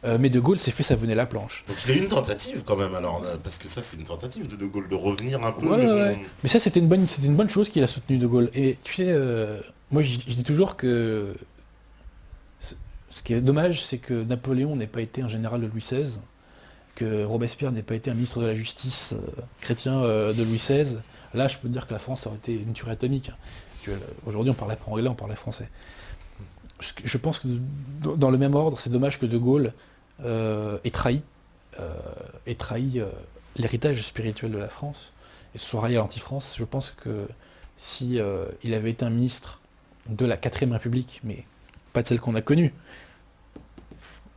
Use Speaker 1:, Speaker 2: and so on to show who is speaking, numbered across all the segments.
Speaker 1: Mais De Gaulle s'est fait savonner la planche.
Speaker 2: Donc il a eu une tentative quand même, alors, parce que ça c'est une tentative de Gaulle de revenir un peu,
Speaker 1: Ouais,
Speaker 2: mais
Speaker 1: ouais,
Speaker 2: bon.
Speaker 1: ouais. Mais ça, c'était une bonne chose qu'il a soutenu De Gaulle. Et tu sais, moi, je dis toujours que ce ce qui est dommage, c'est que Napoléon n'ait pas été un général de Louis XVI, que Robespierre n'ait pas été un ministre de la Justice chrétien de Louis XVI. Là, je peux te dire que la France aurait été une tuerie atomique. Aujourd'hui, on parlait pas anglais, on parlait français. Je pense que dans le même ordre, c'est dommage que De Gaulle euh, ait trahi l'héritage spirituel de la France et se soit rallié à l'anti-France. Je pense que si il avait été un ministre de la 4ème République, mais pas de celle qu'on a connue,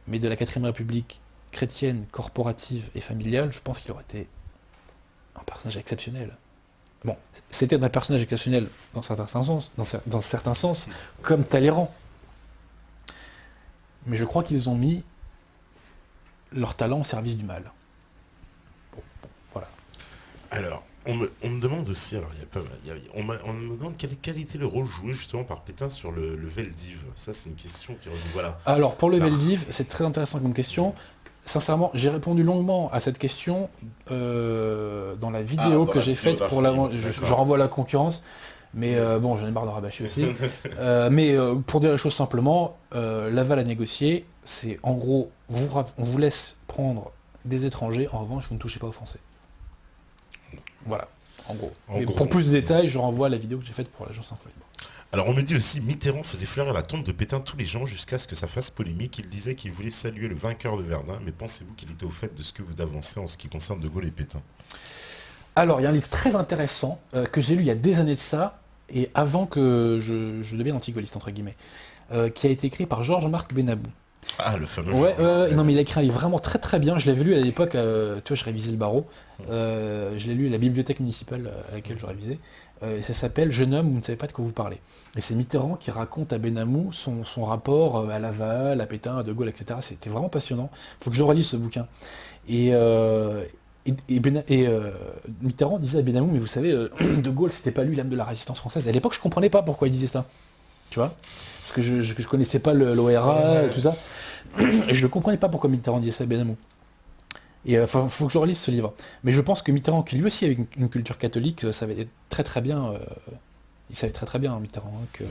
Speaker 1: mais de la 4ème République chrétienne, corporative et familiale, je pense qu'il aurait été un personnage exceptionnel. Bon, c'était un personnage exceptionnel dans certains sens, dans certains sens, comme Talleyrand. Mais je crois qu'ils ont mis leur talent au service du mal. Bon, voilà.
Speaker 2: Alors, on me demande aussi, alors il y a pas mal, on me demande quel était le rôle joué justement par Pétain sur le Veldiv. Ça c'est une question qui revient, voilà.
Speaker 1: Alors, pour le
Speaker 2: Alors,
Speaker 1: Veldiv, c'est très intéressant comme question. Sincèrement, j'ai répondu longuement à cette question dans la vidéo
Speaker 2: dans
Speaker 1: que
Speaker 2: la
Speaker 1: j'ai
Speaker 2: vidéo
Speaker 1: faite
Speaker 2: d'un
Speaker 1: pour
Speaker 2: film,
Speaker 1: je
Speaker 2: d'accord.
Speaker 1: renvoie à la concurrence, mais bon, j'en ai marre de rabâcher aussi. Pour dire les choses simplement, l'aval à négocier, c'est en gros, on vous laisse prendre des étrangers, en revanche, vous ne touchez pas aux Français. Voilà, en gros.
Speaker 2: En
Speaker 1: Mais pour
Speaker 2: gros.
Speaker 1: plus de détails, je renvoie à la vidéo que j'ai faite pour l'agence Info.
Speaker 2: Alors on me dit aussi Mitterrand faisait fleurir la tombe de Pétain tous les gens jusqu'à ce que ça fasse polémique. Il disait qu'il voulait saluer le vainqueur de Verdun, mais pensez-vous qu'il était au fait de ce que vous avancez en ce qui concerne De Gaulle et Pétain?
Speaker 1: Alors, il y a un livre très intéressant que j'ai lu il y a des années de ça, et avant que je devienne antigaulliste, entre guillemets, qui a été écrit par Georges-Marc Benabou.
Speaker 2: Ah, le fameux
Speaker 1: Ouais,
Speaker 2: Georges.
Speaker 1: non, mais il a écrit un livre vraiment très très bien. Je l'avais lu à l'époque, tu vois, je révisais le barreau. Je l'ai lu à la bibliothèque municipale à laquelle je révisais. Et ça s'appelle Jeune homme, vous ne savez pas de quoi vous parlez. Et c'est Mitterrand qui raconte à Benamou son rapport à Laval, à Pétain, à De Gaulle, etc. C'était vraiment passionnant. Il faut que je relise ce bouquin. Et, Mitterrand disait à Benamou, mais vous savez, De Gaulle, c'était pas lui l'âme de la résistance française. À l'époque, je comprenais pas pourquoi il disait ça. Tu vois? Parce que je connaissais pas l'ORA, tout ça. Et je ne comprenais pas pourquoi Mitterrand disait ça à Benamou. Et il faut que je relise ce livre. Mais je pense que Mitterrand, qui lui aussi avait une culture catholique, savait très très bien, il savait très très bien, Mitterrand, que,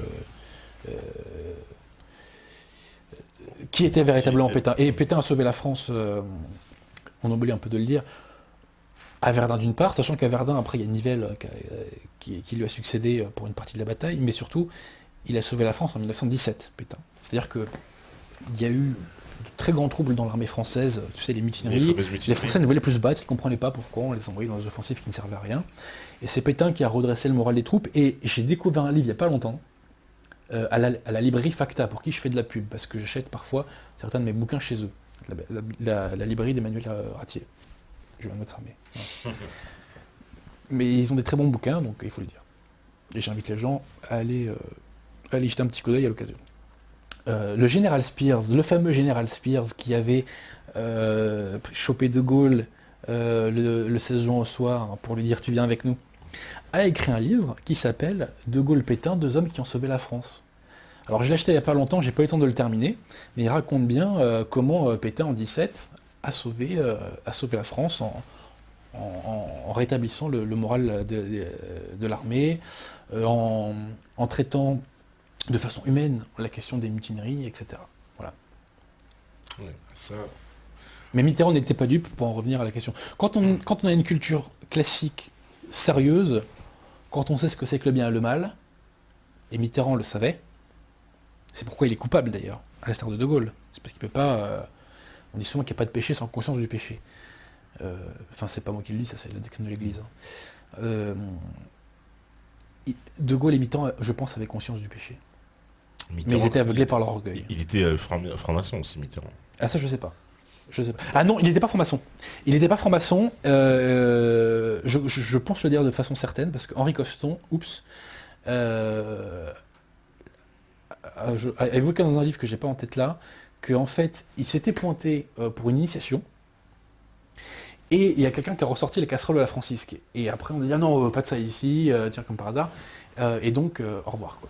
Speaker 1: qui était
Speaker 2: Qui
Speaker 1: véritablement
Speaker 2: était...
Speaker 1: Pétain. Et Pétain a sauvé la France, on oublie un peu de le dire, à Verdun d'une part, sachant qu'à Verdun, après, il y a Nivelle qui lui a succédé pour une partie de la bataille, mais surtout, il a sauvé la France en 1917, Pétain. C'est-à-dire que il y a eu de très grands troubles dans l'armée française, tu sais, les
Speaker 2: Les
Speaker 1: mutineries.
Speaker 2: fameuses
Speaker 1: Les
Speaker 2: mutineries.
Speaker 1: Français ne voulaient plus se battre, ils ne comprenaient pas pourquoi on les envoyait dans des offensives qui ne servaient à rien. Et c'est Pétain qui a redressé le moral des troupes. Et j'ai découvert un livre il n'y a pas longtemps, à la librairie Facta, pour qui je fais de la pub, parce que j'achète parfois certains de mes bouquins chez eux. La librairie d'Emmanuel Ratier. Je viens de me cramer. Voilà. Mais ils ont des très bons bouquins, donc il faut le dire. Et j'invite les gens à aller jeter un petit coup d'œil à l'occasion. Le général Spears, le fameux général Spears qui avait chopé De Gaulle le 16 juin au soir pour lui dire tu viens avec nous, a écrit un livre qui s'appelle De Gaulle-Pétain, deux hommes qui ont sauvé la France. Alors je l'ai acheté il n'y a pas longtemps, j'ai pas eu le temps de le terminer, mais il raconte bien comment Pétain en 17 a sauvé la France en rétablissant le moral de l'armée, en traitant de façon humaine la question des mutineries, etc. Voilà.
Speaker 2: Ouais, ça...
Speaker 1: Mais Mitterrand n'était pas dupe, pour en revenir à la question. Quand on a une culture classique sérieuse, quand on sait ce que c'est que le bien et le mal, et Mitterrand le savait, c'est pourquoi il est coupable d'ailleurs, à l'instar de De Gaulle. C'est parce qu'il peut pas... on dit souvent qu'il n'y a pas de péché sans conscience du péché. Enfin, c'est pas moi qui le dis, ça c'est la doctrine de l'Église. De Gaulle et Mitterrand, je pense, avaient conscience du péché. Mais ils étaient aveuglés par leur orgueil.
Speaker 2: Il était franc-maçon aussi, Mitterrand.
Speaker 1: Ah ça je sais pas. Je sais pas. Ah non, il n'était pas franc-maçon. Il n'était pas franc-maçon. Je pense le dire de façon certaine parce que Henri Coston, a évoqué dans un livre que j'ai pas en tête là, qu'en fait il s'était pointé pour une initiation et il y a quelqu'un qui a ressorti la casserole de la Francisque. Et après on a dit ah non, pas de ça ici, tiens comme par hasard. Et donc au revoir quoi.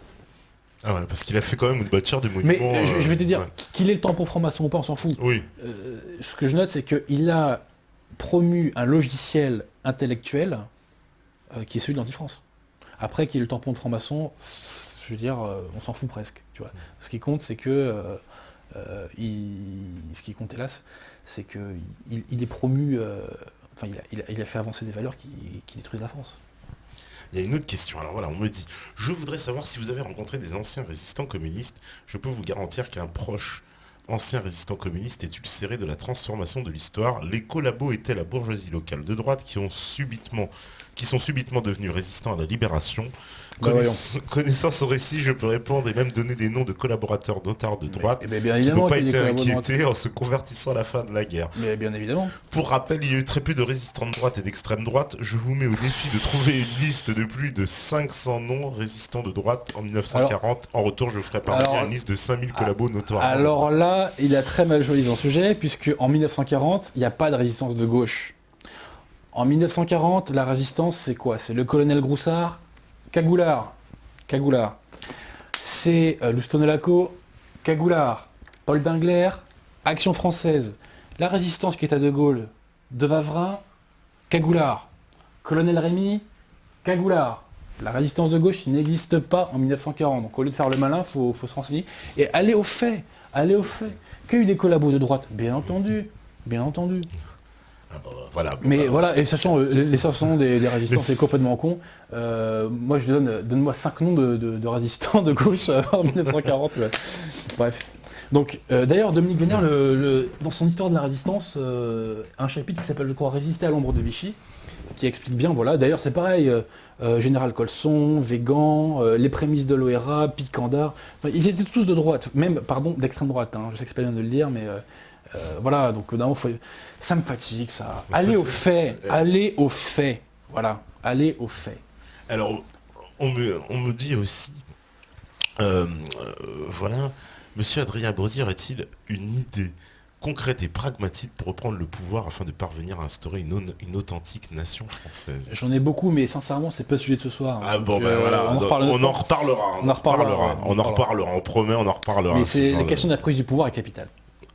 Speaker 2: Ah ouais, parce qu'il a fait quand même une bâtir des monuments.
Speaker 1: Mais je vais te dire,
Speaker 2: ouais.
Speaker 1: qu'il ait le tampon franc-maçon ou pas, on s'en fout.
Speaker 2: Oui,
Speaker 1: Ce que je note, c'est qu'il a promu un logiciel intellectuel qui est celui de l'anti-France. Après qu'il ait le tampon de franc-maçon, je veux dire, on s'en fout presque. Tu vois. Ce qui compte, c'est que... ce qui compte, hélas, c'est qu'il est promu... Enfin, il a fait avancer des valeurs qui détruisent la France.
Speaker 2: il y a une autre question. Alors voilà, on me dit, je voudrais savoir si vous avez rencontré des anciens résistants communistes. Je peux vous garantir qu'un proche ancien résistant communiste est ulcéré de la transformation de l'histoire. Les collabos étaient la bourgeoisie locale de droite qui sont subitement devenus résistants à la libération.
Speaker 1: Bah voyons.
Speaker 2: Connaissant son récit, je peux répondre et même donner des noms de collaborateurs notards de droite
Speaker 1: Eh bien
Speaker 2: qui
Speaker 1: évidemment
Speaker 2: n'ont pas
Speaker 1: qu'il y a
Speaker 2: été
Speaker 1: des collaborateurs.
Speaker 2: inquiétés en se convertissant à la fin de la guerre.
Speaker 1: Mais bien évidemment.
Speaker 2: Pour rappel, il y a eu très peu de résistants de droite et d'extrême droite. Je vous mets au défi de trouver une liste de plus de 500 noms résistants de droite en 1940. En retour, je ferai parvenir une liste de 5000 collabos notoires.
Speaker 1: Alors là, il a très mal choisi son sujet, puisque en 1940, il n'y a pas de résistance de gauche. En 1940, la résistance, c'est quoi? C'est le colonel Groussard, Cagoulard. C'est Lustonelaco, Cagoulard. Paul Dingler, Action française. La résistance qui est à De Gaulle, De Wavrin, Cagoulard. Colonel Rémy, Cagoulard. La résistance de gauche n'existe pas en 1940. Donc au lieu de faire le malin, il faut se renseigner. Et aller au fait. Qu'il y a eu des collabos de droite, bien entendu.
Speaker 2: Ah bah, voilà.
Speaker 1: Mais voilà, et sachant les 500 des résistants, c'est complètement con. Moi, je donne-moi 5 noms de résistants de gauche en 1940. Ouais. Bref. Donc, d'ailleurs, Dominique Vénère, dans son histoire de la résistance, un chapitre qui s'appelle, je crois, Résister à l'ombre de Vichy, qui explique bien, voilà. D'ailleurs, c'est pareil, Général Colson, Végan, les prémices de l'ORA, Picandard, enfin, ils étaient tous de droite, même, pardon, d'extrême droite. Hein. Je sais que c'est pas bien de le dire, mais voilà, donc ça me fatigue, ça. Allez au fait. Voilà, allez au fait.
Speaker 2: Alors, on me dit aussi, voilà, Monsieur Adrien Brosier aurait-il une idée concrète et pragmatique pour reprendre le pouvoir afin de parvenir à instaurer une authentique nation française?
Speaker 1: J'en ai beaucoup, mais sincèrement, c'est pas le sujet de ce soir.
Speaker 2: Ah
Speaker 1: Donc,
Speaker 2: bon, ben voilà, on en reparlera. On en promet, on en reparlera.
Speaker 1: Mais c'est la question de la prise du pouvoir est capitale.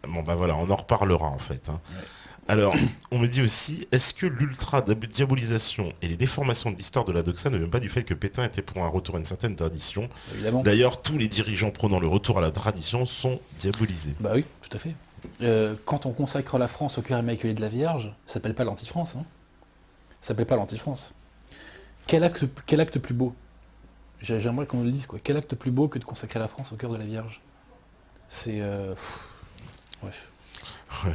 Speaker 2: Bon ben voilà, on en reparlera en fait. Hein.
Speaker 1: Ouais.
Speaker 2: Alors, on me dit aussi, est-ce que l'ultra-diabolisation et les déformations de l'histoire de la doxa ne viennent pas du fait que Pétain était pour un retour à une certaine tradition?
Speaker 1: Évidemment.
Speaker 2: D'ailleurs, tous les dirigeants prônant le retour à la tradition sont diabolisés.
Speaker 1: Bah oui, tout à fait. Quand on consacre la France au cœur immaculé de la Vierge, ça s'appelle pas l'anti-France. Hein. Ça s'appelle pas l'anti-France. Quel acte plus beau? J'aimerais qu'on le dise, quoi. Quel acte plus beau que de consacrer la France au cœur de la Vierge? C'est... Bref.
Speaker 2: Ouais.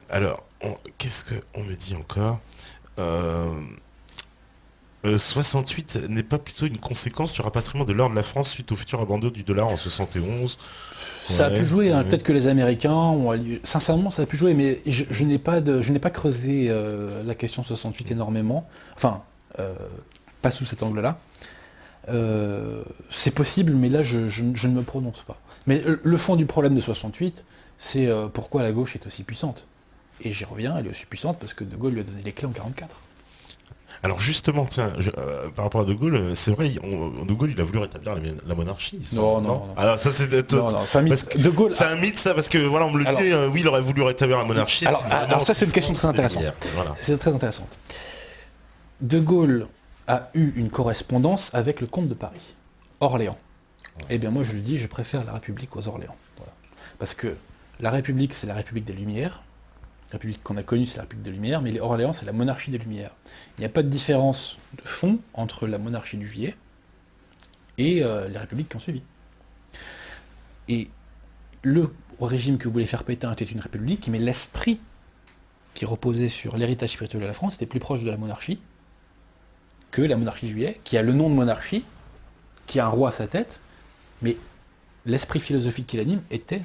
Speaker 2: Alors, qu'est-ce qu'on me dit encore 68 n'est pas plutôt une conséquence du rapatriement de l'or de la France suite au futur abandon du dollar en 71?
Speaker 1: Ça a pu jouer, hein. Peut-être que les Américains ont... Sincèrement, ça a pu jouer, mais je n'ai pas creusé la question 68 énormément. Enfin, pas sous cet angle-là. C'est possible, mais là, je ne me prononce pas. Mais le fond du problème de 68, c'est pourquoi la gauche est aussi puissante. Et j'y reviens, elle est aussi puissante parce que De Gaulle lui a donné les clés en 44.
Speaker 2: Alors justement, tiens, par rapport à De Gaulle, c'est vrai, De Gaulle, il a voulu rétablir la monarchie.
Speaker 1: Non.
Speaker 2: Alors ça c'est
Speaker 1: C'est un mythe. De Gaulle.
Speaker 2: C'est un mythe ça, parce que voilà, on me le dit, oui, il aurait voulu rétablir la monarchie.
Speaker 1: Alors ça c'est une question très intéressante.
Speaker 2: Voilà.
Speaker 1: C'est très intéressante. De Gaulle a eu une correspondance avec le comte de Paris, Orléans. Eh bien moi je le dis, je préfère la République aux Orléans. Voilà. Parce que la République c'est la République des Lumières. La République qu'on a connue, c'est la République des Lumières, mais les Orléans, c'est la monarchie des Lumières. Il n'y a pas de différence de fond entre la monarchie du Juillet et les républiques qui ont suivi. Et le régime que voulait faire Pétain était une république, mais l'esprit qui reposait sur l'héritage spirituel de la France était plus proche de la monarchie que la monarchie du Juillet, qui a le nom de monarchie, qui a un roi à sa tête, mais l'esprit philosophique qui l'anime était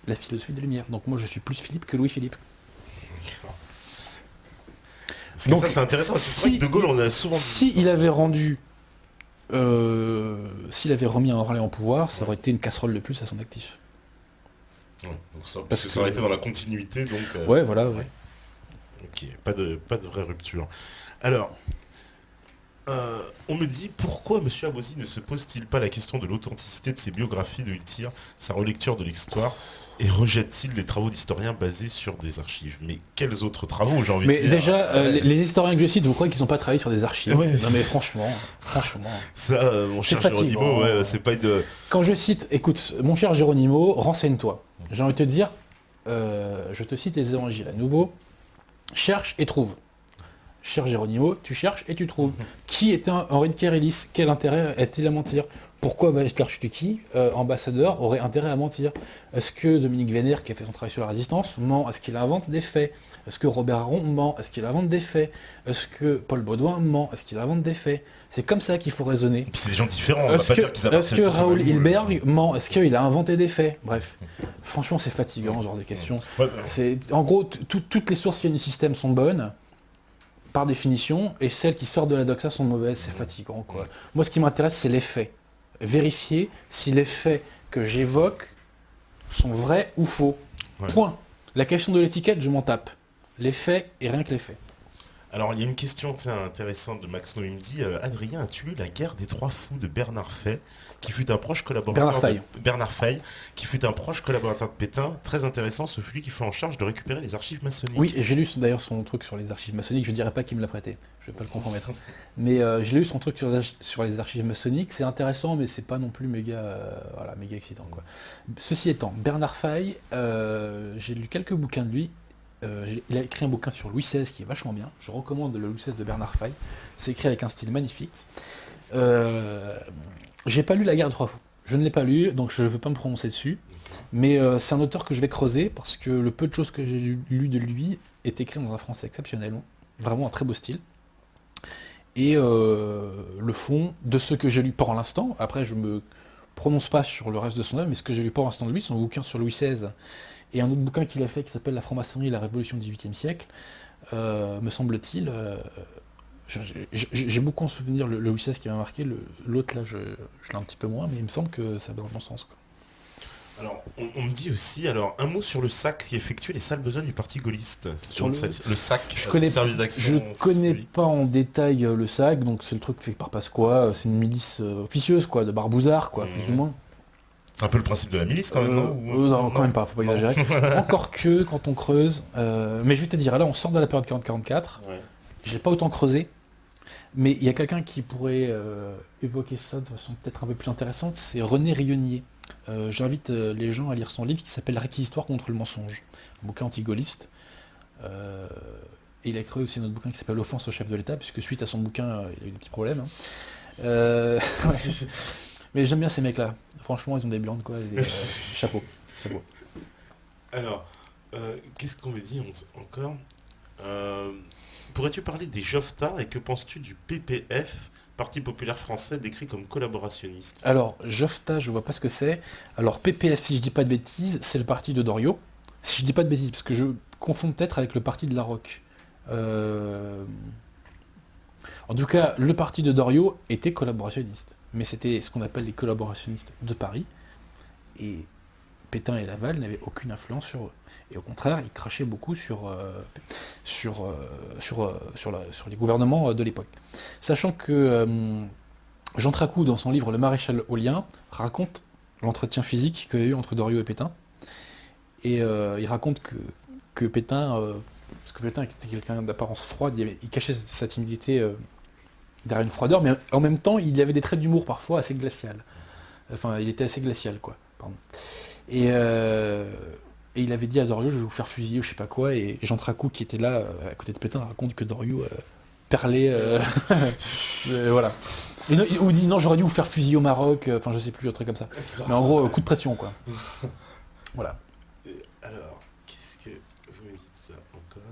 Speaker 1: la philosophie des Lumières. Donc moi, je suis plus Philippe que Louis-Philippe.
Speaker 2: Donc ça c'est intéressant, c'est vrai que De Gaulle on a souvent dit
Speaker 1: s'il avait rendu s'il avait remis un Orléans au pouvoir, ça aurait été une casserole de plus à son actif.
Speaker 2: Ouais, donc parce que ça aurait été dans la continuité donc
Speaker 1: ouais voilà ouais.
Speaker 2: Ok, pas de vraie rupture. Alors On me dit pourquoi M. Abosi ne se pose-t-il pas la question de l'authenticité de ses biographies de Hiltir, sa relecture de l'histoire, et rejette-t-il les travaux d'historiens basés sur des archives? Mais quels autres travaux, j'ai envie de
Speaker 1: Mais
Speaker 2: dire.
Speaker 1: déjà, les historiens que je cite, vous croyez qu'ils n'ont pas travaillé sur des archives?
Speaker 2: Ouais.
Speaker 1: Non mais franchement.
Speaker 2: Ça, mon cher
Speaker 1: C'est fatigant.
Speaker 2: Géronimo, ouais, c'est pas une...
Speaker 1: Quand je cite, écoute, mon cher Géronimo, renseigne-toi. J'ai envie de te dire, je te cite les évangiles à nouveau. Cherche et trouve. Cher Géronimo, tu cherches et tu trouves. Qui était Henri de Kérélis? Quel intérêt a-t-il à mentir? Pourquoi Bachler Stucky, ambassadeur, aurait intérêt à mentir? Est-ce que Dominique Vénère, qui a fait son travail sur la résistance, ment? Est-ce qu'il invente des faits? Est-ce que Robert Aron ment? Est-ce qu'il invente des faits? Est-ce que Paul Baudouin ment? Est-ce qu'il invente des faits? C'est comme ça qu'il faut raisonner.
Speaker 2: Et puis c'est des gens différents, on va
Speaker 1: Est-ce
Speaker 2: pas
Speaker 1: que,
Speaker 2: dire qu'ils
Speaker 1: est-ce
Speaker 2: appartiennent
Speaker 1: que
Speaker 2: tous au
Speaker 1: Raoul
Speaker 2: même moule.
Speaker 1: Hilberg ment? Est-ce qu'il a inventé des faits? Bref, franchement, c'est fatigant, ce genre de questions.
Speaker 2: Ouais,
Speaker 1: En gros, toutes les sources qui viennent du système sont bonnes, par définition, et celles qui sortent de la doxa sont mauvaises, c'est fatigant, quoi. Moi, ce qui m'intéresse, c'est les faits. Vérifier si les faits que j'évoque sont vrais ou faux.
Speaker 2: Ouais.
Speaker 1: Point. La question de l'étiquette, je m'en tape. Les faits et rien que les faits.
Speaker 2: Alors, il y a une question intéressante de Max Noé. Il me dit Adrien, as-tu lu La guerre des trois fous de Bernard Fay, qui fut un proche collaborateur Bernard Fay, qui fut un proche collaborateur de Pétain. Très intéressant, ce fut lui qui fut en charge de récupérer les archives maçonniques.
Speaker 1: Oui, et j'ai lu d'ailleurs son truc sur les archives maçonniques. Je dirais pas qu'il me l'a prêté. Je vais pas le compromettre. Mais j'ai lu son truc sur les archives maçonniques. C'est intéressant, mais c'est pas non plus méga excitant, quoi. Ceci étant, Bernard Fay, j'ai lu quelques bouquins de lui. Il a écrit un bouquin sur Louis XVI qui est vachement bien. Je recommande le Louis XVI de Bernard Fay. C'est écrit avec un style magnifique. J'ai pas lu La guerre de trois fous. Je ne l'ai pas lu, donc je ne peux pas me prononcer dessus. Mais c'est un auteur que je vais creuser parce que le peu de choses que j'ai lu de lui est écrit dans un français exceptionnel. Vraiment un très beau style. Et le fond de ce que j'ai lu pour l'instant, après je me prononce pas sur le reste de son œuvre, mais ce que j'ai lu pour l'instant de lui, son bouquin sur Louis XVI et un autre bouquin qu'il a fait qui s'appelle La franc-maçonnerie et la révolution du XVIIIe siècle, me semble-t-il, j'ai beaucoup en souvenir le Louis XVI qui m'a marqué, l'autre là je l'ai un petit peu moins, mais il me semble que ça va dans le bon sens, quoi.
Speaker 2: Alors, on me dit aussi, un mot sur le SAC qui effectuait les sales besognes du parti gaulliste.
Speaker 1: Sur le
Speaker 2: SAC, service
Speaker 1: Je
Speaker 2: d'action.
Speaker 1: connais pas en détail le SAC, donc c'est le truc fait par Pasqua, c'est une milice officieuse, quoi, de barbouzards, quoi, plus ou moins.
Speaker 2: C'est un peu le principe de la milice quand même, non
Speaker 1: Non, quand même pas, faut pas exagérer. Encore que quand on creuse. Mais je vais te dire, là on sort de la période 40-44,
Speaker 2: Ouais.
Speaker 1: j'ai pas autant creusé, mais il y a quelqu'un qui pourrait évoquer ça de façon peut-être un peu plus intéressante, c'est René Rionnier. J'invite les gens à lire son livre qui s'appelle Réquisitoire contre le mensonge, un bouquin anti-gaulliste. Et il a écrit aussi un autre bouquin qui s'appelle Offense au chef de l'État, puisque suite à son bouquin, il a eu des petits problèmes. Ouais. Mais j'aime bien ces mecs-là. Franchement, ils ont des blondes, quoi. Et, chapeau.
Speaker 2: Alors, qu'est-ce qu'on me dit encore Pourrais-tu parler des Jofta et que penses-tu du PPF, Parti populaire français, décrit comme collaborationniste?
Speaker 1: Alors, Jofta, je vois pas ce que c'est. Alors, PPF, si je dis pas de bêtises, c'est le parti de Doriot. Si je dis pas de bêtises, parce que je confonds peut-être avec le parti de Larocque. En tout cas, le parti de Doriot était collaborationniste. Mais c'était ce qu'on appelle les collaborationnistes de Paris. Et Pétain et Laval n'avaient aucune influence sur eux. Et au contraire, ils crachaient beaucoup sur les gouvernements de l'époque. Sachant que Jean Tracou, dans son livre Le Maréchal Aulien, raconte l'entretien physique qu'il y a eu entre Doriot et Pétain. Et il raconte que Pétain, parce que Pétain était quelqu'un d'apparence froide, il cachait sa timidité derrière une froideur, mais en même temps, il y avait des traits d'humour parfois assez glacial. Enfin, il était assez glacial, quoi. Pardon. Et il avait dit à Doriot, je vais vous faire fusiller ou je sais pas quoi, et Jean Tracou, qui était là, à côté de Pétain, raconte que Doriot perlait... voilà. Ou dit, non, j'aurais dû vous faire fusiller au Maroc, enfin, je sais plus, un truc comme ça. Mais en gros, coup de pression, quoi. Voilà.
Speaker 2: Alors, qu'est-ce que vous me dites ça encore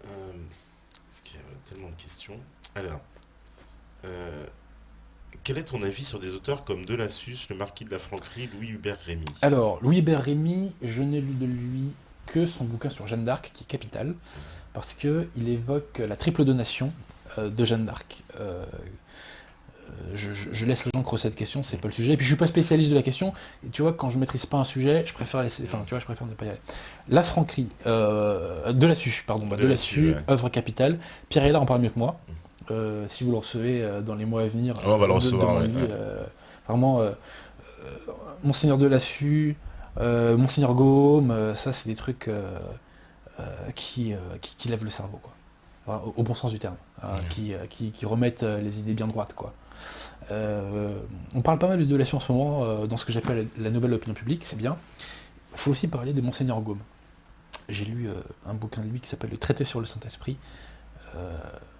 Speaker 2: Parce qu'il y a tellement de questions. Alors, quel est ton avis sur des auteurs comme Delassus, le Marquis de la Franquerie, Louis Hubert Rémy?
Speaker 1: Alors, Louis Hubert Rémy, je n'ai lu de lui que son bouquin sur Jeanne d'Arc, qui est capital, parce qu'il évoque la triple donation de Jeanne d'Arc. Je laisse les gens creuser cette question, c'est pas le sujet. Et puis je suis pas spécialiste de la question. Et tu vois, quand je maîtrise pas un sujet, je préfère laisser. Enfin, tu vois, je préfère ne pas y aller. La Franquerie, Delassus,
Speaker 2: Delassus, ouais.
Speaker 1: œuvre capitale. Pierre Hélard en parle mieux que moi. si vous le recevez dans les mois à venir,
Speaker 2: On va le recevoir,
Speaker 1: demandez-lui,
Speaker 2: ouais.
Speaker 1: vraiment, Monseigneur Delassus, Monseigneur Gaume, ça c'est des trucs qui lèvent le cerveau, quoi. Enfin, au bon sens du terme, hein, qui remettent les idées bien droites, quoi. On parle pas mal de Delassus en ce moment dans ce que j'appelle la nouvelle opinion publique, c'est bien. Il faut aussi parler de Monseigneur Gaume. J'ai lu un bouquin de lui qui s'appelle Le Traité sur le Saint-Esprit.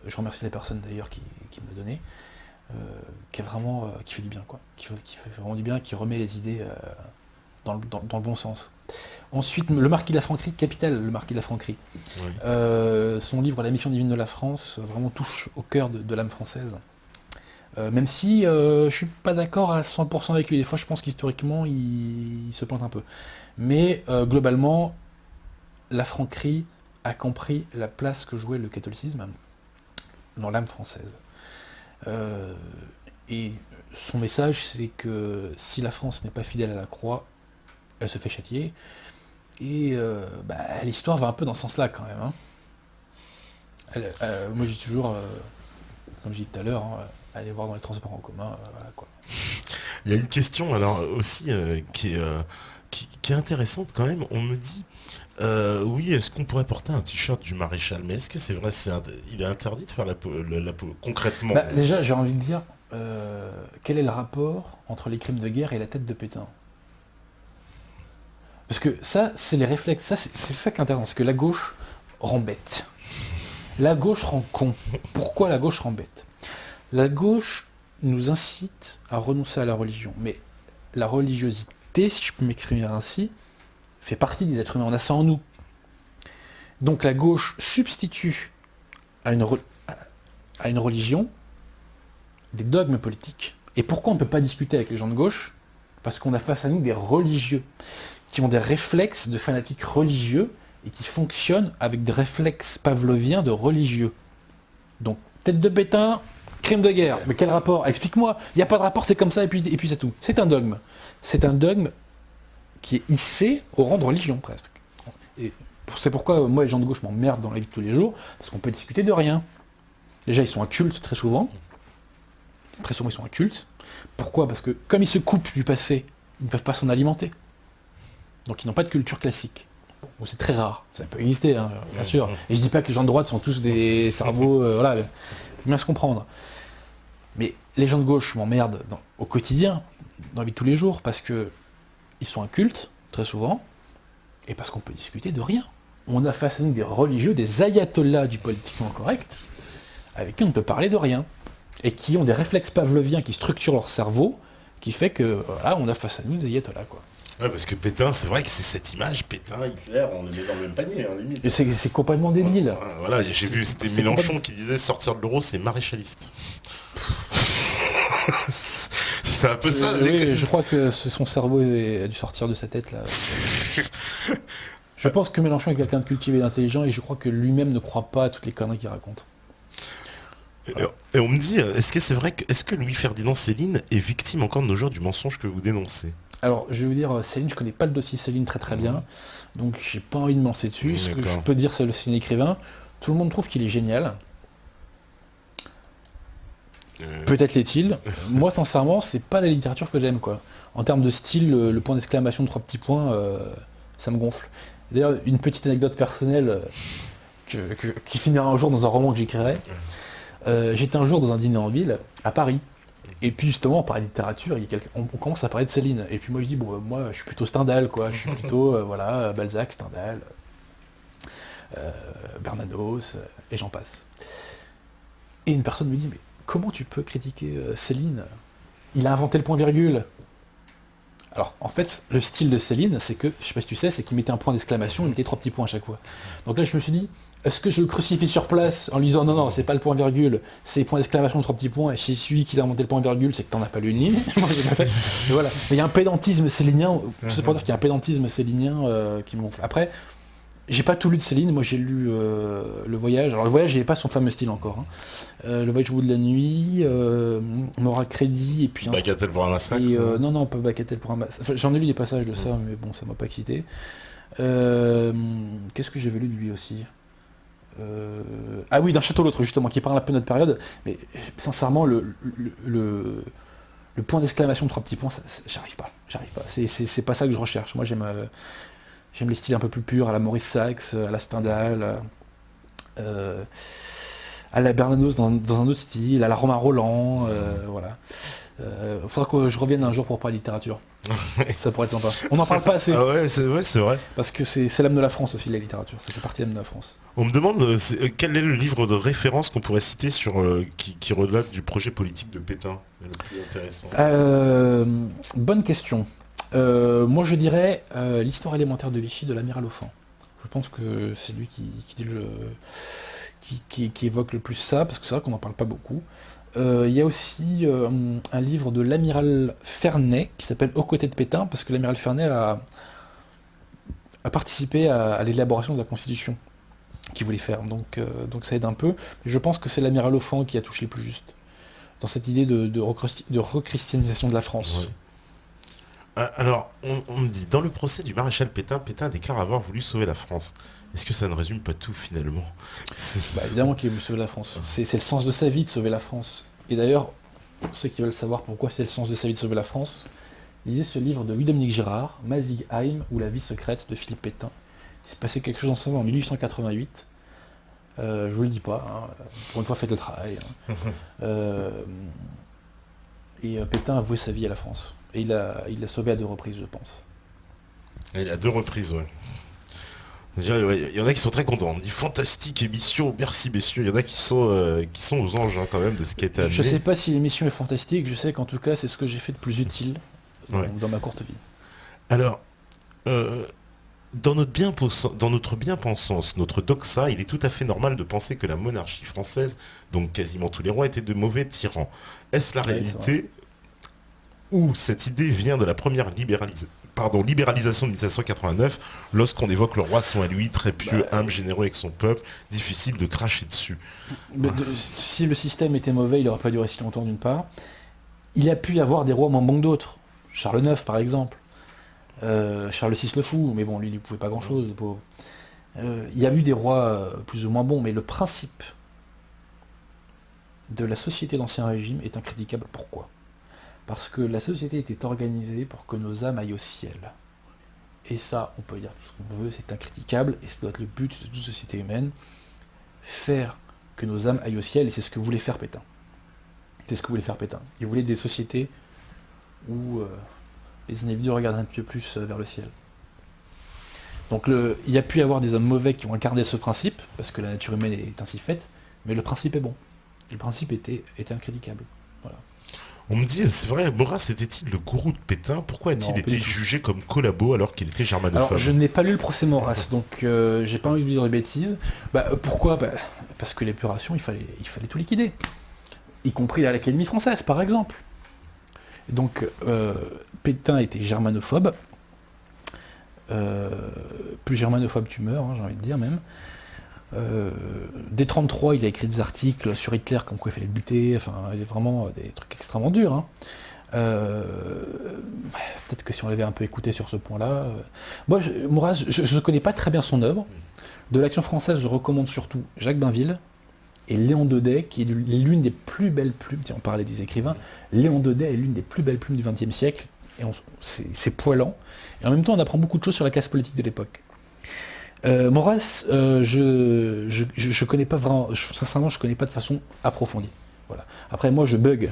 Speaker 1: Je remercie la personne d'ailleurs qui me l'a donné, qui fait du bien, quoi. Qui fait vraiment du bien, qui remet les idées dans le bon sens. Ensuite, le Marquis de la Franquerie, Capital, le Marquis de la Franquerie.
Speaker 2: Oui.
Speaker 1: Son livre La mission divine de la France vraiment touche au cœur de l'âme française. Même si je suis pas d'accord à 100% avec lui, des fois je pense qu'historiquement il se plante un peu. Mais globalement, la Franquerie a compris la place que jouait le catholicisme dans l'âme française. Et son message, c'est que si la France n'est pas fidèle à la croix, elle se fait châtier. Et l'histoire va un peu dans ce sens-là quand même, hein. Moi je dis toujours, comme je dis tout à l'heure, hein, allez voir dans les transports en commun, voilà quoi.
Speaker 2: Il y a une question alors aussi qui est intéressante quand même. On me dit, oui, est-ce qu'on pourrait porter un t-shirt du maréchal? Mais est-ce que c'est vrai, il est interdit de faire concrètement?
Speaker 1: Déjà, j'ai envie de dire, quel est le rapport entre les crimes de guerre et la tête de Pétain? Parce que ça, c'est les réflexes. Ça, c'est ça qui est intéressant, c'est que la gauche rend bête. La gauche rend con. Pourquoi la gauche rend bête? La gauche nous incite à renoncer à la religion. Mais la religiosité, si je peux m'exprimer ainsi, fait partie des êtres humains. On a ça en nous. Donc la gauche substitue à une religion des dogmes politiques. Et pourquoi on ne peut pas discuter avec les gens de gauche? Parce qu'on a face à nous des religieux qui ont des réflexes de fanatiques religieux et qui fonctionnent avec des réflexes pavloviens de religieux. Donc, tête de Pétain, crime de guerre. Mais quel rapport? Explique-moi. Il n'y a pas de rapport, c'est comme ça et puis c'est tout. C'est un dogme. C'est un dogme qui est hissé au rang de religion, presque. Et c'est pourquoi moi, les gens de gauche m'emmerdent dans la vie de tous les jours, parce qu'on peut discuter de rien. Déjà, ils sont incultes très souvent. Très souvent, ils sont incultes. Pourquoi? Parce que comme ils se coupent du passé, ils ne peuvent pas s'en alimenter. Donc ils n'ont pas de culture classique. Bon, c'est très rare, ça peut exister, hein, bien sûr. Et je dis pas que les gens de droite sont tous des cerveaux, voilà, il faut bien se comprendre. Mais les gens de gauche m'emmerdent au quotidien, dans la vie de tous les jours, parce que ils sont incultes, très souvent, et parce qu'on peut discuter de rien. On a face à nous des religieux, des ayatollahs du politiquement correct, avec qui on ne peut parler de rien, et qui ont des réflexes pavloviens qui structurent leur cerveau, qui fait que, voilà, on a face à nous des ayatollahs, quoi.
Speaker 2: Ouais, parce que Pétain, c'est vrai que c'est cette image, Pétain, Hitler, on les met dans le même panier, hein, limite.
Speaker 1: Et c'est complètement débile.
Speaker 2: Voilà, j'ai vu, c'était Mélenchon qui disait sortir de l'euro, c'est maréchaliste. C'est un peu ça.
Speaker 1: Oui, je crois que son cerveau a dû sortir de sa tête, là. Je pense que Mélenchon est quelqu'un de cultivé et d'intelligent, et je crois que lui-même ne croit pas à toutes les conneries qu'il raconte.
Speaker 2: Voilà. Et on me dit, est-ce que c'est vrai est-ce que Louis-Ferdinand Céline est victime encore de nos jours du mensonge que vous dénoncez?
Speaker 1: Alors, je vais vous dire, Céline, je connais pas le dossier Céline très très bien, donc j'ai pas envie de me lancer dessus. Ce que je peux dire, c'est un écrivain. Tout le monde trouve qu'il est génial. Peut-être l'est-il. Moi, sincèrement, c'est pas la littérature que j'aime, quoi. En termes de style, le point d'exclamation de 3 petits points, ça me gonfle. D'ailleurs, une petite anecdote personnelle qui finira un jour dans un roman que j'écrirai. J'étais un jour dans un dîner en ville, à Paris. Et puis justement, on parlait de littérature, on commence à parler de Céline. Et puis moi je dis, bon, moi je suis plutôt Stendhal, quoi. Je suis plutôt, voilà, Balzac, Stendhal, Bernanos, et j'en passe. Et une personne me dit, mais comment tu peux critiquer Céline? Il a inventé le point-virgule. Alors, en fait, le style de Céline, c'est que, je sais pas si tu sais, c'est qu'il mettait un point d'exclamation, il mettait 3 petits points à chaque fois. Donc là, je me suis dit, est-ce que je le crucifie sur place en lui disant non, c'est pas le point-virgule, c'est point d'exclamation, 3 petits points, et si celui qui a inventé le point-virgule, c'est que t'en as pas lu une ligne. Moi, j'ai pas fait. Mais voilà. Mais il y a un pédantisme célinien, c'est pour dire qu'il y a un pédantisme célinien qui me gonfle. Après, j'ai pas tout lu de Céline, moi j'ai lu Le Voyage. Alors Le Voyage, il n'y avait pas son fameux style encore. Hein. Le Voyage au bout de la nuit, Mort à crédit, et puis...
Speaker 2: Bagatelle pour un massacre.
Speaker 1: Non, pas Bagatelle pour un massacre. Enfin, j'en ai lu des passages de ça, mais bon, ça m'a pas excité. Qu'est-ce que j'avais lu de lui aussi Ah oui, d'un château à l'autre, justement, qui parle un peu de notre période. Mais sincèrement, le point d'exclamation de trois petits points, j'arrive pas. C'est pas ça que je recherche. Moi, j'aime les styles un peu plus purs, à la Maurice Sachs, à la Stendhal, à la Bernanos dans un autre style, à la Romain Roland, voilà. Faudra que je revienne un jour pour parler littérature. Ça pourrait être sympa. On n'en parle pas assez.
Speaker 2: Ah ouais, c'est vrai.
Speaker 1: Parce que c'est l'âme de la France aussi, la littérature. Ça fait partie de l'âme de la France.
Speaker 2: On me demande quel est le livre de référence qu'on pourrait citer qui relate du projet politique de Pétain, le plus intéressant.
Speaker 1: Bonne question. Moi je dirais l'histoire élémentaire de Vichy de l'amiral Offand. Je pense que c'est lui qui évoque le plus ça, parce que c'est vrai qu'on n'en parle pas beaucoup. Il y a aussi un livre de l'amiral Ferney qui s'appelle Aux côtés de Pétain, parce que l'amiral Ferney a participé à l'élaboration de la Constitution qu'il voulait faire, donc ça aide un peu. Mais je pense que c'est l'amiral Offand qui a touché le plus juste, dans cette idée de rechristianisation de la France.
Speaker 2: Ouais. Alors, on me dit, dans le procès du maréchal Pétain, Pétain déclare avoir voulu sauver la France. Est-ce que ça ne résume pas tout finalement?
Speaker 1: Bah, évidemment qu'il a voulu sauver la France. C'est le sens de sa vie de sauver la France. Et d'ailleurs, ceux qui veulent savoir pourquoi c'est le sens de sa vie de sauver la France, lisez ce livre de Louis-Dominique Girard, Mazigheim ou La vie secrète de Philippe Pétain. Il s'est passé quelque chose en 1888. Je vous le dis pas, hein. Pour une fois faites le travail. Hein. Pétain a voué sa vie à la France. Et il l'a sauvé à 2 reprises, je pense.
Speaker 2: Et à 2 reprises, ouais. Déjà, il y en a qui sont très contents. On me dit fantastique émission, merci messieurs. Il y en a qui sont aux anges, hein, quand même, de ce qui a été amené.
Speaker 1: Je sais pas si l'émission est fantastique, je sais qu'en tout cas c'est ce que j'ai fait de plus utile dans ma courte vie.
Speaker 2: Alors, dans notre bien-pensance, notre doxa, il est tout à fait normal de penser que la monarchie française, donc quasiment tous les rois, étaient de mauvais tyrans. Est-ce la réalité ou cette idée vient de la première libéralisation de 1789, lorsqu'on évoque le roi soit lui, très pieux, humble, généreux avec son peuple, difficile de cracher dessus.
Speaker 1: Si le système était mauvais, il n'aurait pas duré si longtemps d'une part. Il a pu y avoir des rois moins bons que d'autres. Charles IX par exemple. Charles VI le fou, mais bon, lui il ne pouvait pas grand chose, le pauvre. Il y a eu des rois plus ou moins bons, mais le principe de la société d'Ancien Régime est incritiquable. Pourquoi ? Parce que la société était organisée pour que nos âmes aillent au ciel. Et ça, on peut dire tout ce qu'on veut, c'est incritiquable, et ça doit être le but de toute société humaine, faire que nos âmes aillent au ciel, et c'est ce que voulait faire Pétain. Il voulait des sociétés où les individus regardent un peu plus vers le ciel. Donc il y a pu y avoir des hommes mauvais qui ont incarné ce principe, parce que la nature humaine est ainsi faite, mais le principe est bon. Et le principe était incritiquable. Voilà.
Speaker 2: On me dit, c'est vrai, Maurras était-il le gourou de Pétain? Pourquoi a-t-il été jugé comme collabo alors qu'il était germanophobe?
Speaker 1: Alors, je n'ai pas lu le procès Maurras, donc j'ai pas envie de dire des bêtises. Pourquoi? Parce que l'épuration, il fallait tout liquider. Y compris à l'Académie française, par exemple. Donc, Pétain était germanophobe. Plus germanophobe tu meurs, hein, j'ai envie de dire même. Dès 1933, il a écrit des articles sur Hitler, comme quoi il fallait le buter, enfin, il y a vraiment des trucs extrêmement durs. Hein. Peut-être que si on l'avait un peu écouté sur ce point-là... Moi, Maurras, je ne connais pas très bien son œuvre. De l'Action française, je recommande surtout Jacques Bainville et Léon Daudet, qui est l'une des plus belles plumes, on parlait des écrivains, Léon Daudet est l'une des plus belles plumes du XXe siècle, et c'est poilant, et en même temps on apprend beaucoup de choses sur la classe politique de l'époque. Maurras, je connais pas vraiment, sincèrement, je connais pas de façon approfondie. Voilà. Après, moi, je bug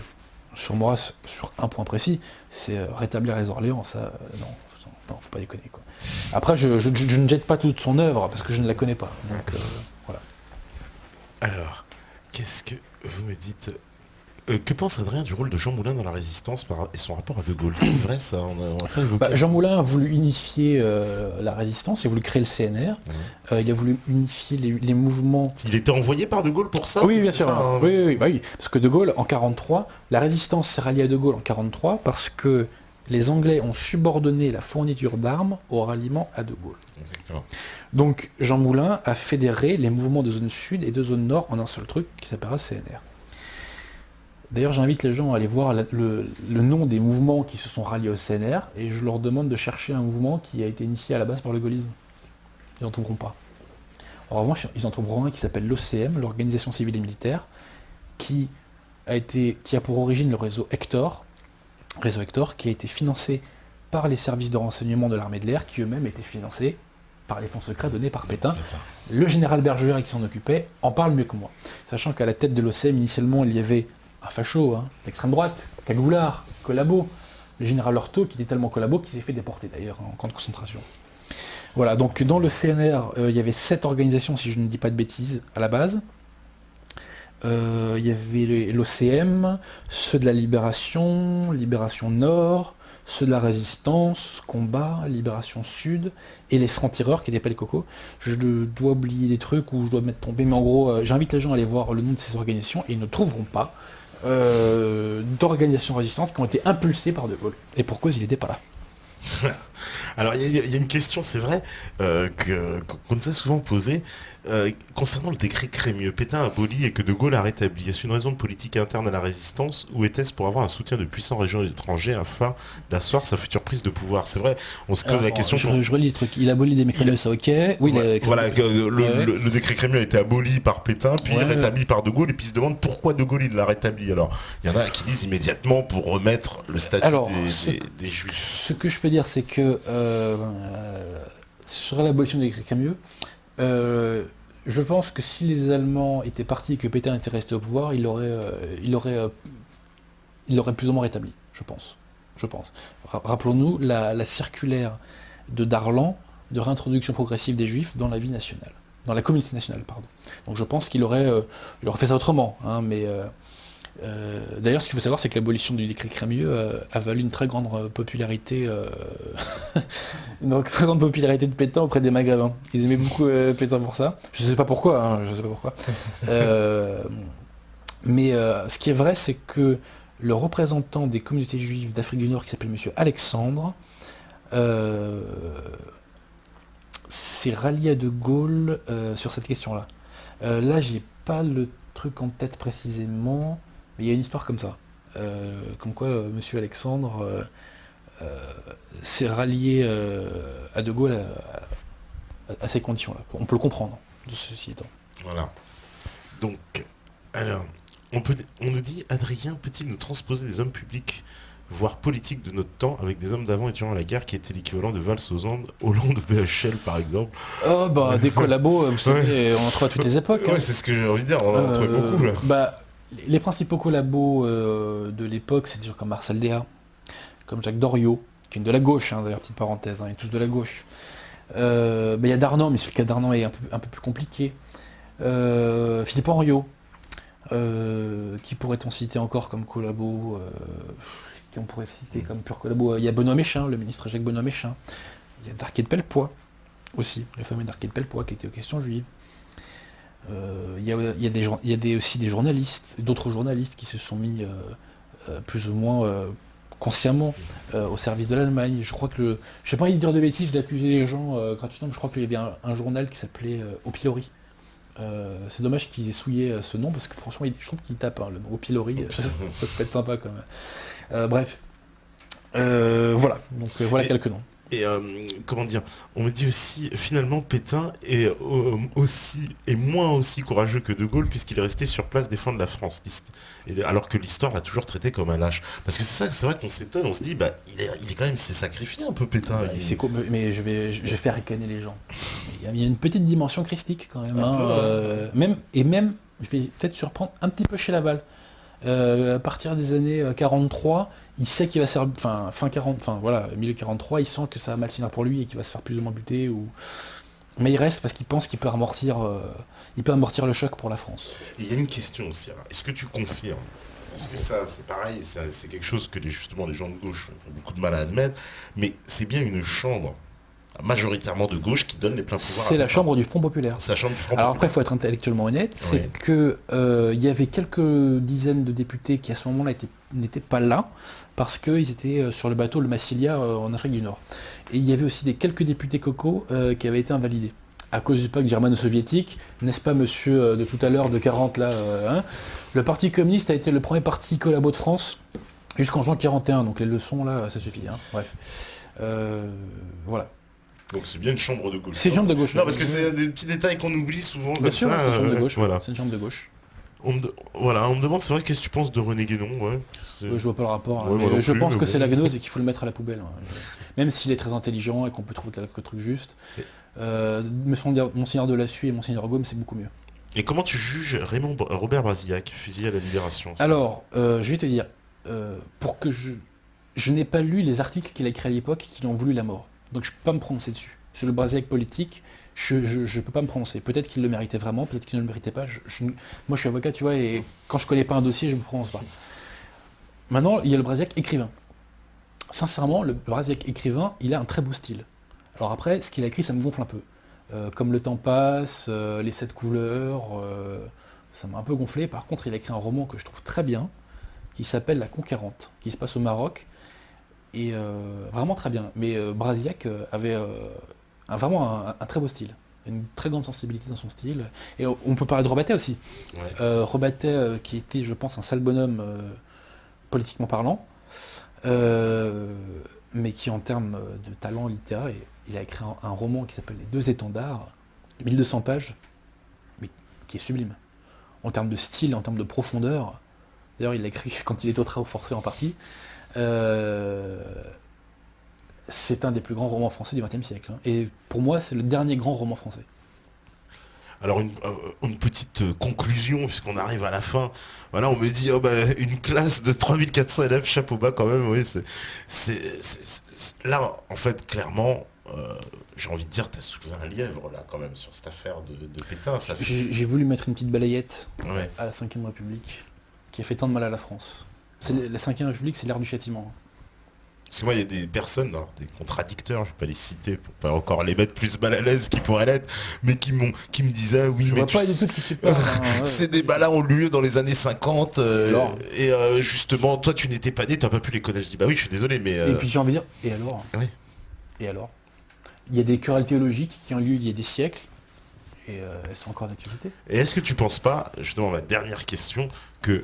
Speaker 1: sur Maurras sur un point précis, c'est rétablir les Orléans. Ça, non, faut pas déconner, quoi. Après, je ne jette pas toute son œuvre parce que je ne la connais pas. Donc, voilà.
Speaker 2: Alors, qu'est-ce que vous me dites? Que pense Adrien du rôle de Jean Moulin dans la Résistance et son rapport à De Gaulle? C'est vrai ça, on a pas évoqué.
Speaker 1: Jean Moulin a voulu unifier la Résistance, il a voulu créer le CNR, il a voulu unifier les mouvements...
Speaker 2: Il était envoyé par De Gaulle pour ça?
Speaker 1: Oui, bien sûr.
Speaker 2: Ça, hein.
Speaker 1: Oui, parce que De Gaulle, en 1943, la Résistance s'est ralliée à De Gaulle en 1943 parce que les Anglais ont subordonné la fourniture d'armes au ralliement à De Gaulle.
Speaker 2: Exactement.
Speaker 1: Donc Jean Moulin a fédéré les mouvements de zone sud et de zone nord en un seul truc qui s'appellera le CNR. D'ailleurs, j'invite les gens à aller voir le nom des mouvements qui se sont ralliés au CNR, et je leur demande de chercher un mouvement qui a été initié à la base par le gaullisme. Ils n'en trouveront pas. En revanche, ils en trouveront un qui s'appelle l'OCM, l'Organisation Civile et Militaire, qui a pour origine le réseau Hector, qui a été financé par les services de renseignement de l'armée de l'air, qui eux-mêmes étaient financés par les fonds secrets donnés par Pétain. Le général Bergeret qui s'en occupait en parle mieux que moi. Sachant qu'à la tête de l'OCM, initialement, il y avait un facho, d'extrême droite, cagoulard, collabo, le général Hortho, qui était tellement collabo qu'il s'est fait déporter d'ailleurs en camp de concentration. Voilà, donc dans le CNR, il y avait 7 organisations, si je ne dis pas de bêtises, à la base. Il y avait l'OCM, ceux de la Libération, Libération Nord, ceux de la Résistance, Combat, Libération Sud, et les Francs-Tireurs, qui n'étaient pas les cocos. Je dois oublier des trucs ou je dois m'être trompé, mais en gros, j'invite les gens à aller voir le nom de ces organisations, et ils ne trouveront pas d'organisations résistantes qui ont été impulsées par De Gaulle. Et pour cause, il n'était pas là.
Speaker 2: Alors, il y a une question, c'est vrai, qu'on nous a souvent posée, concernant le décret Crémieux. Pétain a aboli et que De Gaulle a rétabli. Est-ce une raison de politique interne à la résistance ou était-ce pour avoir un soutien de puissants régions étrangers afin d'asseoir sa future prise de pouvoir? C'est vrai, on se pose la question...
Speaker 1: Je relis les trucs. Il abolit les Crémieux, ça ok. Oui,
Speaker 2: voilà, le décret Crémieux a été aboli par Pétain, puis rétabli par De Gaulle, et puis il se demande pourquoi De Gaulle il l'a rétabli. Alors, il y en a qui disent immédiatement pour remettre le statut des Juifs.
Speaker 1: Ce que je peux dire, c'est que sur l'abolition des décrets Crémieux, je pense que si les Allemands étaient partis et que Pétain était resté au pouvoir, il l'aurait plus ou moins rétabli, je pense. Rappelons-nous la circulaire de Darlan de réintroduction progressive des Juifs dans la vie nationale, dans la communauté nationale, pardon. Donc je pense qu'il aurait fait ça autrement, mais d'ailleurs, ce qu'il faut savoir, c'est que l'abolition du décret Crémieux a valu une très grande popularité, de Pétain auprès des Maghrébins. Ils aimaient beaucoup Pétain pour ça. Je sais pas pourquoi. Mais ce qui est vrai, c'est que le représentant des communautés juives d'Afrique du Nord, qui s'appelle Monsieur Alexandre, s'est rallié à De Gaulle sur cette question-là. Là, j'ai pas le truc en tête précisément. Mais il y a une histoire comme ça, comme quoi Monsieur Alexandre s'est rallié à De Gaulle à ces conditions-là. On peut le comprendre, de ceci étant.
Speaker 2: Voilà. Donc, alors, on nous dit, Adrien peut-il nous transposer des hommes publics, voire politiques de notre temps, avec des hommes d'avant et durant la guerre qui étaient l'équivalent de Valls aux Andes, Hollande de BHL par exemple?
Speaker 1: Oh bah des collabos, vous savez, on en trouve à toutes les époques.
Speaker 2: Ouais, c'est ce que j'ai envie de dire, on en trouve beaucoup là.
Speaker 1: Les principaux collabos de l'époque, c'est des gens comme Marcel Déat, comme Jacques Doriot, qui est de la gauche, d'ailleurs, petite parenthèse, ils sont tous de la gauche. Il y a Darnan, mais le cas Darnan est un peu plus compliqué. Philippe Henriot, qui pourrait-on citer encore comme collabo, qui on pourrait citer comme pur collabo. Il y a Benoît Méchin, le ministre Jacques Benoît Méchin. Il y a Darquier de Pellepoix, aussi, le fameux Darquier de Pellepoix qui était aux questions juives. Il y a aussi des journalistes, d'autres journalistes qui se sont mis plus ou moins consciemment au service de l'Allemagne. Je crois que je sais pas envie de dire de bêtises, d'accuser les gens gratuitement, mais je crois qu'il y avait un journal qui s'appelait Au Pilori. C'est dommage qu'ils aient souillé ce nom parce que franchement, je trouve qu'il tape le nom Au Pilori, ça peut être sympa quand même. Bref, voilà. Donc voilà quelques noms.
Speaker 2: Et comment dire, on me dit aussi, finalement, Pétain est moins aussi courageux que De Gaulle puisqu'il est resté sur place défendre la France, alors que l'histoire l'a toujours traité comme un lâche. Parce que c'est vrai qu'on s'étonne, on se dit, il est quand même, s'est sacrifié un peu Pétain.
Speaker 1: Mais je vais faire ricaner les gens. Il y a une petite dimension christique quand même. Même, je vais peut-être surprendre un petit peu chez Laval. À partir des années 43, il sait qu'il va se faire, milieu 43, il sent que ça va mal finir pour lui et qu'il va se faire plus ou moins buter. Mais il reste parce qu'il pense qu'il peut amortir le choc pour la France.
Speaker 2: Il y a une question aussi. Alors, est-ce que tu confirmes? Parce que ça, c'est pareil, c'est quelque chose que justement les gens de gauche ont beaucoup de mal à admettre, mais c'est bien une chambre majoritairement de gauche qui donne les pleins pouvoirs.
Speaker 1: C'est la chambre du Front Populaire.
Speaker 2: C'est la chambre du Front
Speaker 1: Alors
Speaker 2: Populaire.
Speaker 1: après, il faut être intellectuellement honnête, c'est que il y avait quelques dizaines de députés qui à ce moment-là n'étaient pas là, parce qu'ils étaient sur le bateau le Massilia en Afrique du Nord. Et il y avait aussi quelques députés cocos qui avaient été invalidés, à cause du pacte germano-soviétique, n'est-ce pas monsieur de tout à l'heure de 40 là Le Parti communiste a été le premier parti collabo de France jusqu'en juin 41, donc les leçons là, ça suffit. Bref. Voilà.
Speaker 2: Donc c'est bien une chambre de gauche.
Speaker 1: C'est une chambre de gauche.
Speaker 2: Non, parce que c'est des petits détails qu'on oublie souvent.
Speaker 1: Bien
Speaker 2: Comme
Speaker 1: sûr,
Speaker 2: ça,
Speaker 1: c'est une chambre de gauche.
Speaker 2: Voilà.
Speaker 1: C'est une chambre de gauche.
Speaker 2: Voilà, on me demande, c'est vrai, qu'est-ce que tu penses de René Guénon, ouais.
Speaker 1: Je vois pas le rapport,
Speaker 2: Ouais,
Speaker 1: mais
Speaker 2: moi non
Speaker 1: je
Speaker 2: plus,
Speaker 1: pense
Speaker 2: mais
Speaker 1: que
Speaker 2: bon.
Speaker 1: c'est la gnose et qu'il faut le mettre à la poubelle. Même s'il est très intelligent et qu'on peut trouver quelques trucs justes. Monseigneur de Lassuie et Monseigneur Gaume, c'est beaucoup mieux.
Speaker 2: Et comment tu juges Robert Brasillac, fusillé à la Libération?
Speaker 1: Alors, je vais te dire, pour que je n'ai pas lu les articles qu'il a écrits à l'époque et qui lui ont voulu la mort. Donc je ne peux pas me prononcer dessus. Sur le Brasillac politique, je ne peux pas me prononcer. Peut-être qu'il le méritait vraiment, peut-être qu'il ne le méritait pas. Moi je suis avocat, tu vois, et quand je connais pas un dossier, je ne me prononce pas. Maintenant, il y a le Brasillac écrivain. Sincèrement, le Brasillac écrivain, il a un très beau style. Alors après, ce qu'il a écrit, ça me gonfle un peu. Comme le temps passe, les 7 couleurs, ça m'a un peu gonflé. Par contre, il a écrit un roman que je trouve très bien, qui s'appelle La Conquérante, qui se passe au Maroc, et vraiment très bien. Mais Brasillac avait vraiment un très beau style, une très grande sensibilité dans son style. Et on peut parler de Robatet aussi.
Speaker 2: Ouais.
Speaker 1: Robatet, qui était, je pense, un sale bonhomme politiquement parlant, mais qui, en termes de talent littéraire, il a écrit un roman qui s'appelle Les Deux Étendards, 1200 pages, mais qui est sublime. En termes de style, en termes de profondeur. D'ailleurs, il l'a écrit quand il était au travaux forcés en partie. C'est un des plus grands romans français du XXe siècle. Et pour moi, c'est le dernier grand roman français.
Speaker 2: Alors une petite conclusion, puisqu'on arrive à la fin. Voilà, on me dit, une classe de 3400 élèves, chapeau bas quand même, oui, là, en fait, clairement, j'ai envie de dire, t'as soulevé un lièvre, là, quand même, sur cette affaire de Pétain. Ça fait...
Speaker 1: J'ai voulu mettre une petite balayette
Speaker 2: Ouais.
Speaker 1: à la Ve République, qui a fait tant de mal à la France. La Ve République, c'est l'ère du châtiment.
Speaker 2: Parce que moi, il y a des personnes, alors, des contradicteurs, je vais pas les citer pour pas encore les mettre plus mal à l'aise qu'ils pourraient l'être, mais qui me disaient, ah oui,
Speaker 1: Je
Speaker 2: mais
Speaker 1: vois pas du tout de qui tu parles. Ouais.
Speaker 2: ces débats-là ont lieu dans les années 50,
Speaker 1: Alors
Speaker 2: et justement, toi, tu n'étais pas né, t'as pas pu les connaître. Je dis, bah oui, je suis désolé, mais...
Speaker 1: Et puis j'ai envie de dire, et alors
Speaker 2: Oui.
Speaker 1: Et alors Il y a des querelles théologiques qui ont lieu il y a des siècles, et elles sont encore d'actualité.
Speaker 2: Et est-ce que tu penses pas, justement, ma dernière question, que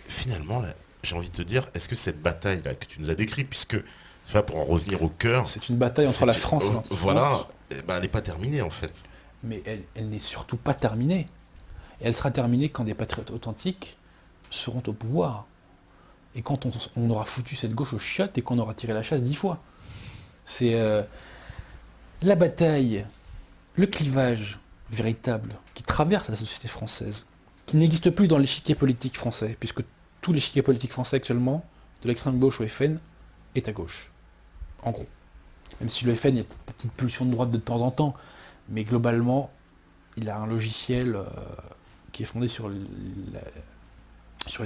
Speaker 2: finalement, là, j'ai envie de te dire, est-ce que cette bataille-là que tu nous as décrite, puisque, tu vois, pour en revenir au cœur...
Speaker 1: C'est une bataille entre la France et l'anti-France.
Speaker 2: Voilà, elle n'est pas terminée, en fait.
Speaker 1: Mais elle n'est surtout pas terminée. Et elle sera terminée quand des patriotes authentiques seront au pouvoir. Et quand on aura foutu cette gauche aux chiottes et qu'on aura tiré la chasse 10 fois. C'est la bataille, le clivage véritable qui traverse la société française, qui n'existe plus dans l'échiquier politique français, puisque tout l'échiquier politique français actuellement, de l'extrême gauche au FN, est à gauche. En gros. Même si le FN, il y a une petite pulsion de droite de temps en temps, mais globalement, il a un logiciel qui est fondé sur les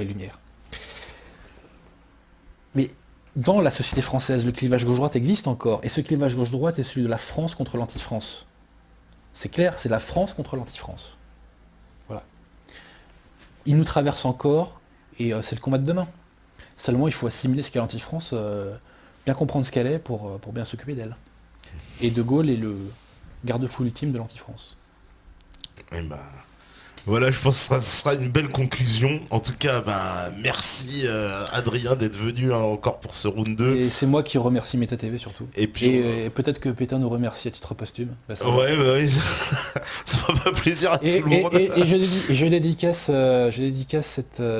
Speaker 1: Lumières. Mais dans la société française, le clivage gauche-droite existe encore, et ce clivage gauche-droite est celui de la France contre l'anti-France. C'est clair, c'est la France contre l'anti-France. Voilà. Il nous traverse encore, et c'est le combat de demain. Seulement, il faut assimiler ce qu'est l'anti-France, bien comprendre ce qu'elle est pour bien s'occuper d'elle. Et De Gaulle est le garde-fou ultime de l'anti-France.
Speaker 2: Eh ben, voilà, je pense que ce sera une belle conclusion. En tout cas, merci Adrien d'être venu encore pour ce round 2.
Speaker 1: Et c'est moi qui remercie Meta TV surtout.
Speaker 2: Et puis,
Speaker 1: Et peut-être que Pétain nous remercie à titre posthume. Bah, ça va.
Speaker 2: ouais, oui, ça fera pas plaisir à tout le monde.
Speaker 1: Et je dédicace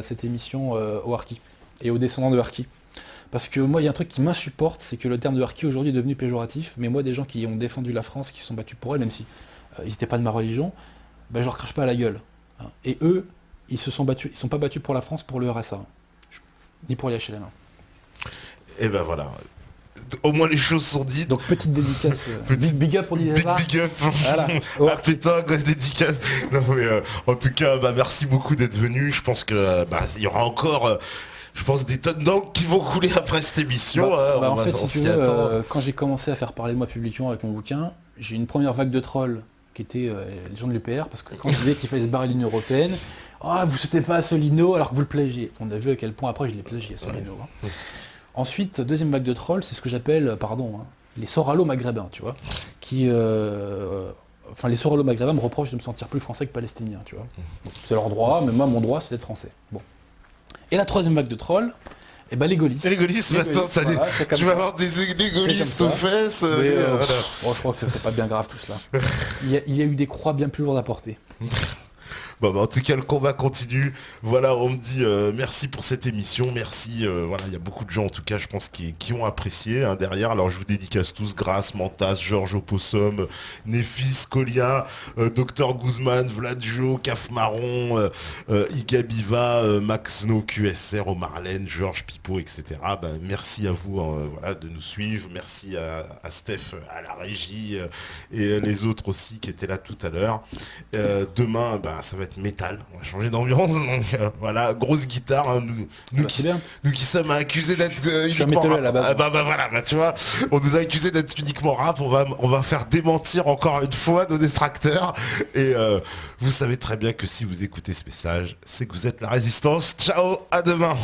Speaker 1: cette émission au harki et aux descendants de harki. Parce que moi, il y a un truc qui m'insupporte, c'est que le terme de harki aujourd'hui est devenu péjoratif, mais moi, des gens qui ont défendu la France, qui se sont battus pour elle, même si ils n'étaient pas de ma religion, je leur crache pas à la gueule. Hein. Et eux, ils sont pas battus pour la France, pour le RSA. Ni pour les HLM.
Speaker 2: Et ben voilà. Au moins les choses sont dites.
Speaker 1: Donc petite dédicace. Big up pour l'idée.
Speaker 2: Big up.
Speaker 1: Voilà.
Speaker 2: Ah putain, dédicace. Non mais en tout cas, merci beaucoup d'être venu. Je pense que il y aura encore je pense des tonnes d'encre qui vont couler après cette émission.
Speaker 1: En fait, si tu veux, quand j'ai commencé à faire parler de moi publiquement avec mon bouquin, j'ai eu une première vague de trolls qui étaient les gens de l'UPR, parce que quand je disais qu'il fallait se barrer de l'Union Européenne, vous sautez pas à Solino alors que vous le plagiez. On a vu à quel point après je l'ai plagié à Solino. Hein. Ensuite, deuxième vague de trolls, c'est ce que j'appelle, les soralo-maghrébins, tu vois, qui... les soralo-maghrébins me reprochent de me sentir plus français que palestinien, tu vois. Donc, c'est leur droit, mais moi, mon droit, c'est d'être français. Bon. Et la troisième vague de trolls, Et bah les gaullistes.
Speaker 2: Et les gaullistes,
Speaker 1: Les
Speaker 2: maintenant,
Speaker 1: gaullistes, voilà, c'est comme
Speaker 2: tu vas
Speaker 1: ça.
Speaker 2: avoir des gaullistes
Speaker 1: C'est
Speaker 2: aux
Speaker 1: comme ça.
Speaker 2: fesses.
Speaker 1: Mais,
Speaker 2: voilà.
Speaker 1: je crois que c'est pas bien grave tout cela. Il y a eu des croix bien plus lourdes à porter.
Speaker 2: Bon, bah, en tout cas, le combat continue. Voilà, on me dit merci pour cette émission, merci. Voilà, il y a beaucoup de gens, en tout cas, je pense, qui ont apprécié derrière. Alors, je vous dédicace tous, Grace, Mantas, Georges Opossum, Néphis, Colia, Dr Guzman, Vladjo, Caf Marron, Igabiva, Max No, QSR, Omarlen, Georges Pipo, etc. Bah, merci à vous voilà, de nous suivre. Merci à Steph à la régie et les autres aussi qui étaient là tout à l'heure. Demain, bah, ça va être métal, on va changer d'ambiance, donc voilà, grosse guitare, hein, nous qui sommes accusés d'être uniquement
Speaker 1: métalleux
Speaker 2: rap.
Speaker 1: à la base.
Speaker 2: Voilà, tu vois, on nous a accusés d'être uniquement rap, on va faire démentir encore une fois nos détracteurs, et vous savez très bien que si vous écoutez ce message, c'est que vous êtes la résistance. Ciao, à demain.